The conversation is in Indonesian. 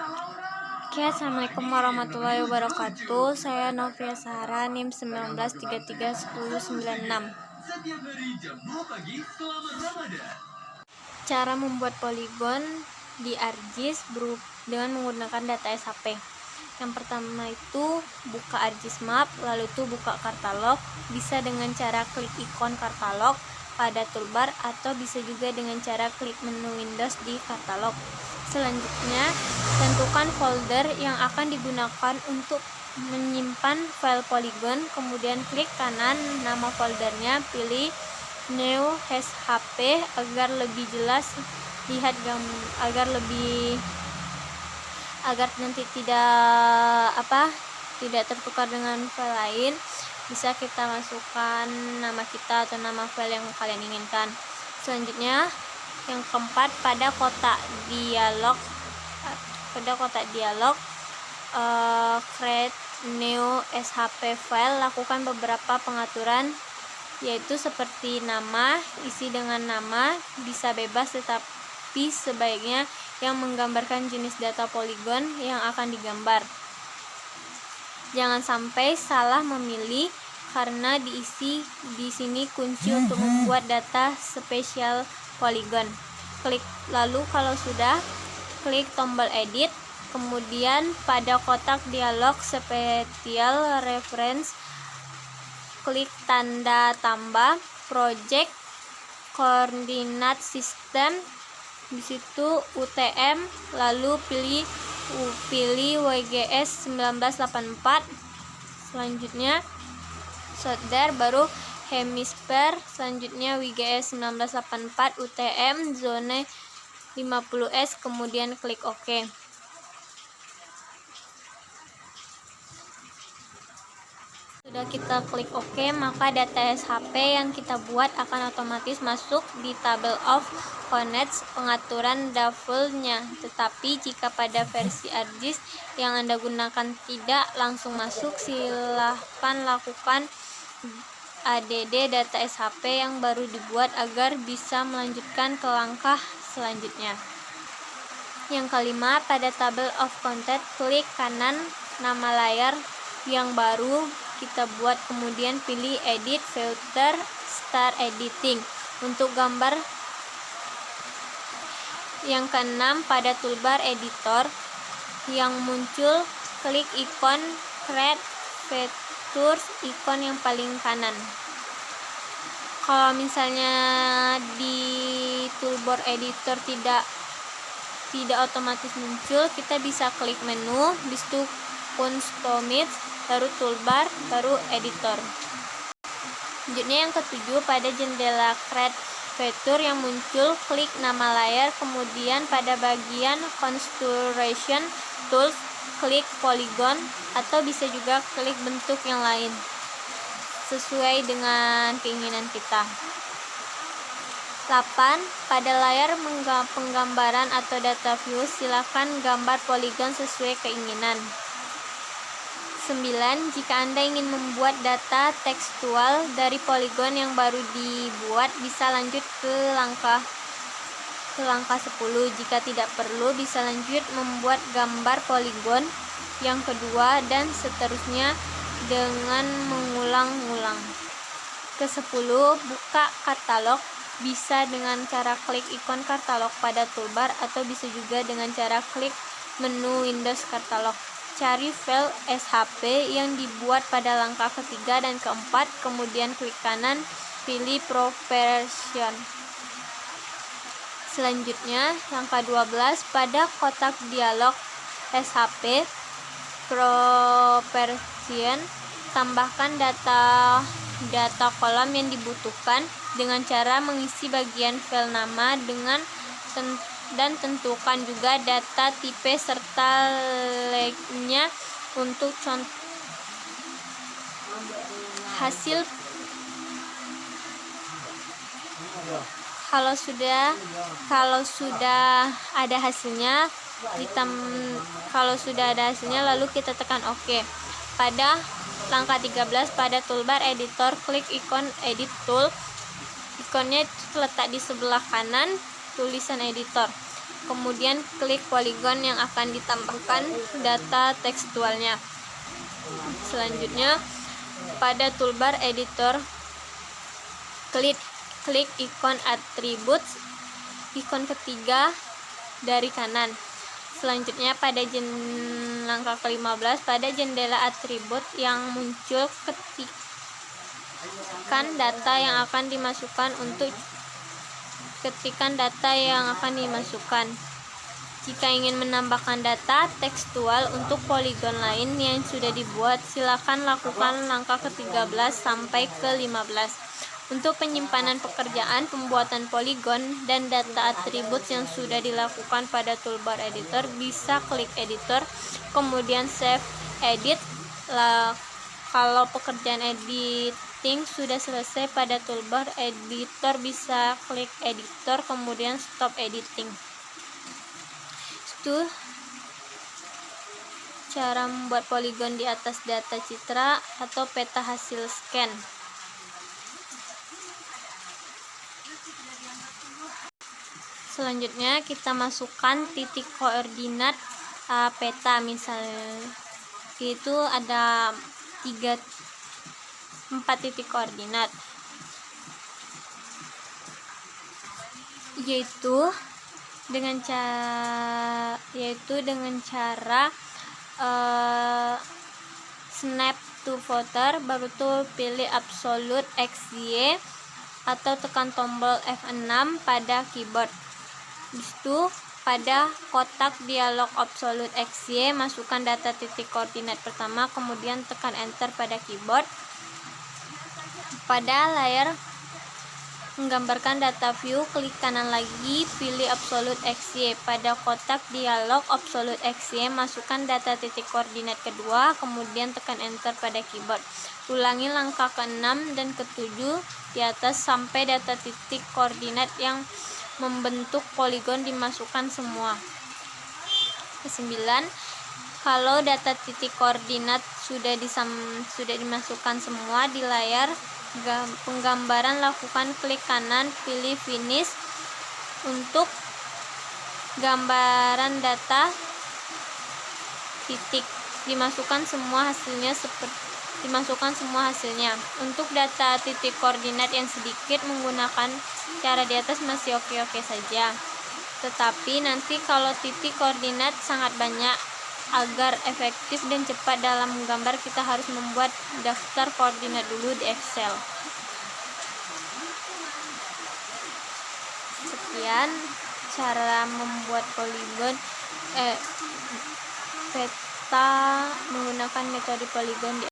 Oke, assalamualaikum warahmatullahi wabarakatuh. Saya Novia Sahara, NIM 19331096. Cara membuat poligon di ArcGIS dengan menggunakan data SHP. Yang pertama itu buka ArcGIS Map, lalu itu buka katalog. Bisa dengan cara klik ikon katalog pada toolbar atau bisa juga dengan cara klik menu Windows di katalog. Selanjutnya, tentukan folder yang akan digunakan untuk menyimpan file poligon, kemudian klik kanan nama foldernya, pilih New SHP agar lebih jelas lihat agar nanti tidak tertukar dengan file lain. Bisa kita masukkan nama kita atau nama file yang kalian inginkan. Selanjutnya, yang keempat, pada kotak dialog create new SHP file, lakukan beberapa pengaturan, yaitu seperti nama, isi dengan nama, bisa bebas tetapi sebaiknya yang menggambarkan jenis data poligon yang akan digambar. Jangan sampai salah memilih karena diisi di sini kunci untuk membuat data spesial poligon. Lalu kalau sudah, klik tombol edit, kemudian pada kotak dialog spesial reference, klik tanda tambah project coordinate system, di situ UTM, lalu pilih WGS 1984. Selanjutnya solder, baru hemisfer, selanjutnya WGS 1984 UTM zone 50S, kemudian klik OK. Sudah kita klik OK, maka data SHP yang kita buat akan otomatis masuk di table of contents pengaturan defaultnya. Tetapi jika pada versi ArcGIS yang Anda gunakan tidak langsung masuk, silahkan lakukan add data SHP yang baru dibuat agar bisa melanjutkan ke langkah selanjutnya. Yang kelima, pada table of contents, klik kanan nama layar yang baru kita buat, kemudian pilih edit filter start editing untuk gambar. Yang keenam, pada toolbar editor yang muncul, klik ikon create features, ikon yang paling kanan. Kalau misalnya di toolbar editor tidak otomatis muncul, kita bisa klik menu, di situ customize, baru toolbar, baru editor. Selanjutnya yang ketujuh, pada jendela create feature yang muncul, klik nama layar, kemudian pada bagian construction tools, klik polygon, atau bisa juga klik bentuk yang lain sesuai dengan keinginan kita. 8. Pada layar penggambaran atau data view, silakan gambar poligon sesuai keinginan. 9. Jika Anda ingin membuat data tekstual dari poligon yang baru dibuat, bisa lanjut ke langkah 10. Jika tidak perlu, bisa lanjut membuat gambar poligon yang kedua dan seterusnya dengan mengulang-ulang. Ke-10, buka katalog, bisa dengan cara klik ikon katalog pada toolbar atau bisa juga dengan cara klik menu Windows katalog. Cari file SHP yang dibuat pada langkah ketiga dan keempat, kemudian klik kanan, pilih Properties. Selanjutnya, langkah 12, pada kotak dialog SHP Properties, tambahkan data kolom yang dibutuhkan dengan cara mengisi bagian file nama dan tentukan juga data tipe serta lengthnya untuk contoh hasil. Kalau sudah ada hasilnya, lalu kita tekan OK. Pada langkah 13, pada toolbar editor, klik ikon edit tool. Ikonnya terletak di sebelah kanan tulisan editor. Kemudian klik poligon yang akan ditambahkan data tekstualnya. Selanjutnya, pada toolbar editor, klik ikon Attributes, ikon ketiga dari kanan. Selanjutnya, pada langkah ke-15, pada jendela atribut yang muncul, ketikan data yang akan dimasukkan. Jika ingin menambahkan data tekstual untuk poligon lain yang sudah dibuat, silakan lakukan langkah ke-13 sampai ke-15. Untuk penyimpanan pekerjaan pembuatan poligon dan data atribut yang sudah dilakukan pada toolbar editor, bisa klik editor, kemudian save edit. Kalau pekerjaan editing sudah selesai pada toolbar editor, bisa klik editor, kemudian stop editing. Itu cara membuat poligon di atas data citra atau peta hasil scan. Selanjutnya, kita masukkan titik koordinat peta. Misalnya itu ada 4 titik koordinat, yaitu dengan cara snap to footer, baru tuh pilih absolute XY atau tekan tombol F6 pada keyboard. Disitu pada kotak dialog absolute XY, masukkan data titik koordinat pertama, kemudian tekan enter pada keyboard. Pada layar menggambarkan data view, klik kanan lagi, pilih absolute XY. Pada kotak dialog absolute XY, masukkan data titik koordinat kedua, kemudian tekan enter pada keyboard. Ulangi langkah ke-6 dan ke-7 di atas sampai data titik koordinat yang membentuk poligon dimasukkan semua. Ke-9, kalau data titik koordinat sudah dimasukkan semua di layar penggambaran, lakukan klik kanan, pilih finish. Untuk gambaran data titik dimasukkan semua hasilnya. Untuk data titik koordinat yang sedikit, menggunakan cara di atas masih oke-oke saja. Tetapi nanti kalau titik koordinat sangat banyak, agar efektif dan cepat dalam menggambar, kita harus membuat daftar koordinat dulu di Excel. Sekian cara membuat poligon peta menggunakan metode poligon di